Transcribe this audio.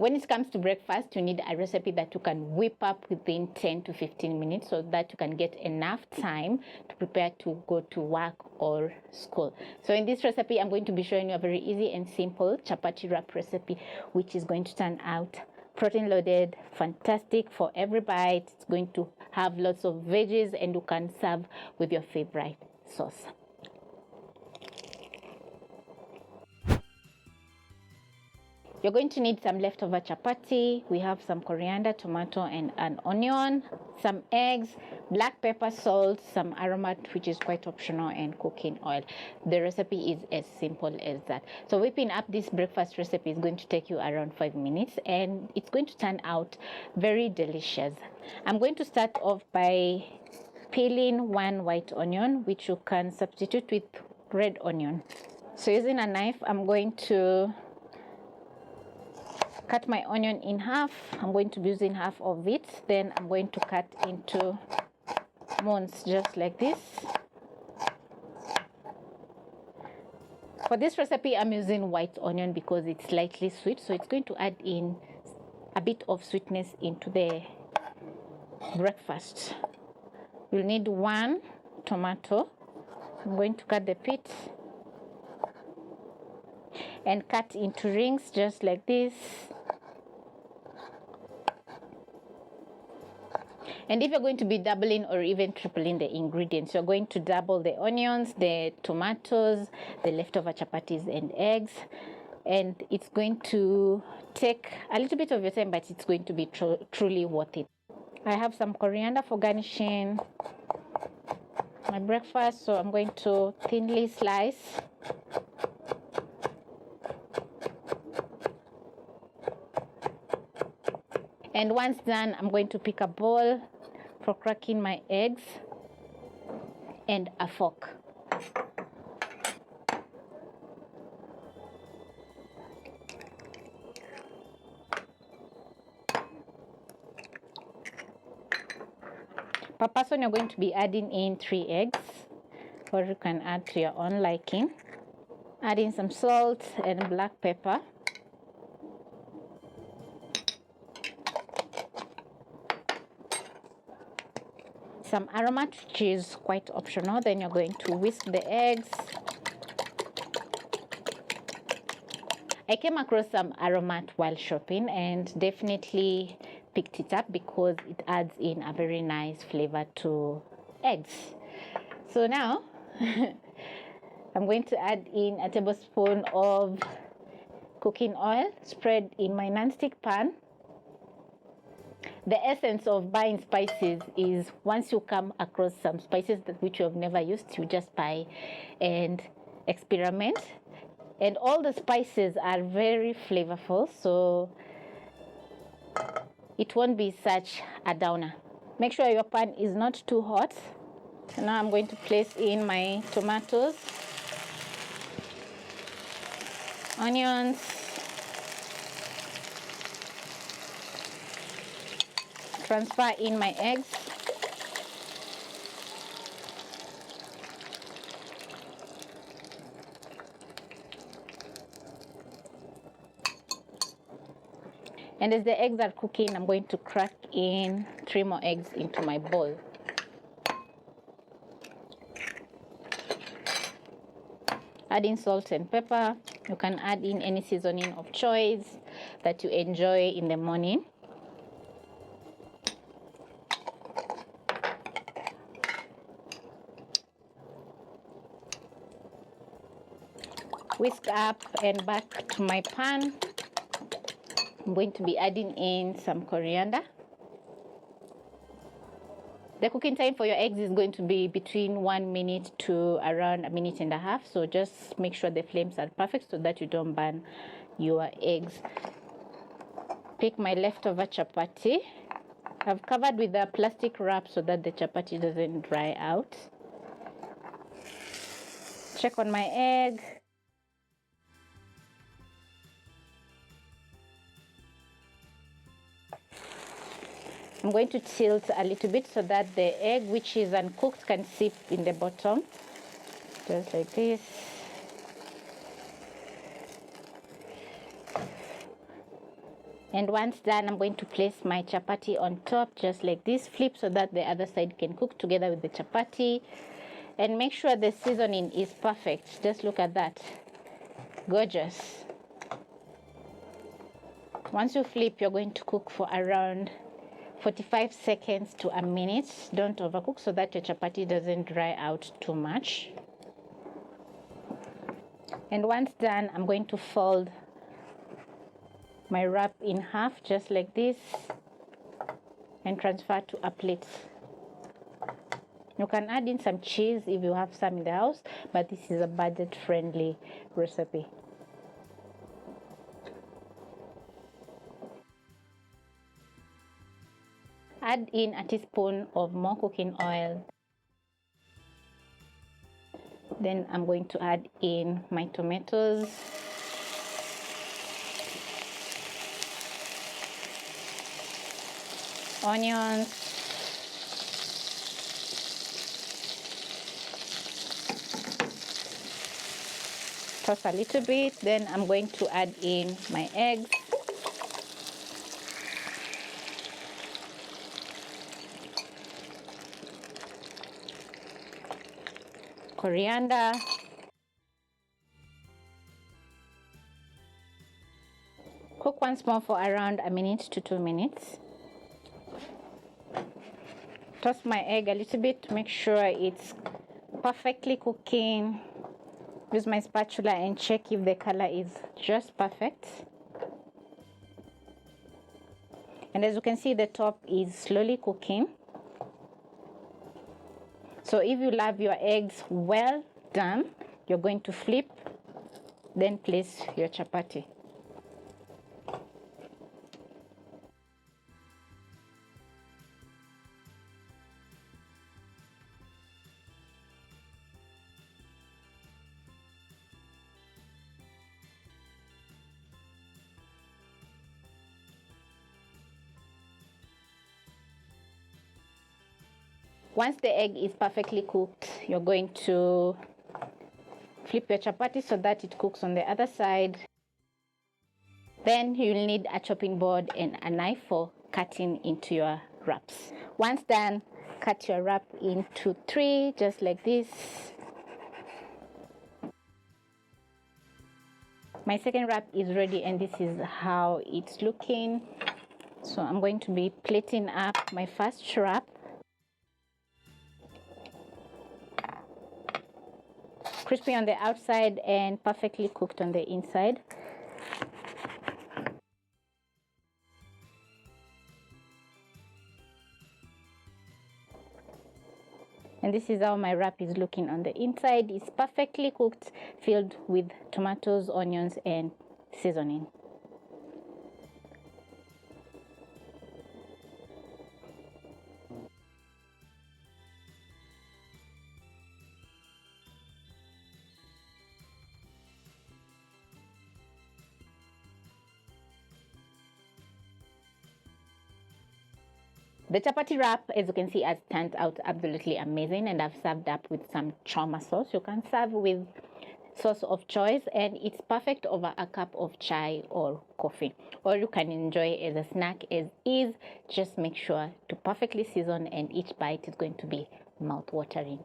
when it comes to breakfast, you need a recipe that you can whip up within 10 to 15 minutes so that you can get enough time to prepare to go to work or school. So in this recipe, I'm going to be showing you a very easy and simple chapati wrap recipe, which is going to turn out protein loaded, fantastic for every bite. It's going to have lots of veggies and you can serve with your favorite sauce. You're going to need some leftover chapati. We have some coriander, tomato, and an onion, some eggs, black pepper, salt, some aromat, which is quite optional, and cooking oil. The recipe is as simple as that. So whipping up this breakfast recipe is going to take you around 5 minutes, and it's going to turn out very delicious. I'm going to start off by peeling one white onion, which you can substitute with red onion. So using a knife, I'm going to cut my onion in half. I'm going to be using half of it. Then I'm going to cut into moons just like this. For this recipe, I'm using white onion because it's slightly sweet, so it's going to add in a bit of sweetness into the breakfast. We'll need one tomato. I'm going to cut the pit and cut into rings just like this. And if you're going to be doubling or even tripling the ingredients, you're going to double the onions, the tomatoes, the leftover chapatis and eggs. And it's going to take a little bit of your time, but it's going to be truly worth it. I have some coriander for garnishing my breakfast, so I'm going to thinly slice. And once done, I'm going to pick a bowl for cracking my eggs and a fork. Per person, you're going to be adding in 3 eggs, or you can add to your own liking. Add in some salt and black pepper. Some aromat, which is quite optional. Then you're going to whisk the eggs. I came across some aromat while shopping and definitely picked it up because it adds in a very nice flavor to eggs. So now I'm going to add in a tablespoon of cooking oil, spread in my non-stick pan. The essence of buying spices is once you come across some spices which you have never used, you just buy and experiment. And all the spices are very flavorful, so it won't be such a downer. Make sure your pan is not too hot. So now I'm going to place in my tomatoes, onions, transfer in my eggs, and as the eggs are cooking, I'm going to crack in 3 more eggs into my bowl. Add in salt and pepper. You can add in any seasoning of choice that you enjoy in the morning. Whisk up and back to my pan. I'm going to be adding in some coriander. The cooking time for your eggs is going to be between 1 minute to around 1.5 minutes. So just make sure the flames are perfect so that you don't burn your eggs. Pick my leftover chapati. I've covered with a plastic wrap so that the chapati doesn't dry out. Check on my egg. I'm going to tilt a little bit so that the egg, which is uncooked, can sip in the bottom. Just like this. And once done, I'm going to place my chapati on top just like this. Flip so that the other side can cook together with the chapati. And make sure the seasoning is perfect. Just look at that. Gorgeous. Once you flip, you're going to cook for around 45 seconds to a minute. Don't overcook so that your chapati doesn't dry out too much. And once done, I'm going to fold my wrap in half just like this and transfer to a plate. You can add in some cheese if you have some in the house, but this is a budget-friendly recipe. Add in a teaspoon of more cooking oil. Then I'm going to add in my tomatoes. Onions. Toss a little bit. Then I'm going to add in my eggs. Coriander. Cook once more for around a minute to 2 minutes. Toss my egg a little bit to make sure it's perfectly cooking. Use my spatula and check if the color is just perfect. And as you can see, the top is slowly cooking. So if you love your eggs well done, you're going to flip, then place your chapati. Once the egg is perfectly cooked, you're going to flip your chapati so that it cooks on the other side. Then you'll need a chopping board and a knife for cutting into your wraps. Once done, cut your wrap into 3, just like this. My second wrap is ready and this is how it's looking. So I'm going to be plating up my first wrap. Crispy on the outside and perfectly cooked on the inside. And this is how my wrap is looking on the inside. It's perfectly cooked, filled with tomatoes, onions, and seasoning. The chapati wrap, as you can see, has turned out absolutely amazing, and I've served up with some choma sauce. You can serve with sauce of choice, and it's perfect over a cup of chai or coffee, or you can enjoy it as a snack as is. Just make sure to perfectly season, and each bite is going to be mouth-watering.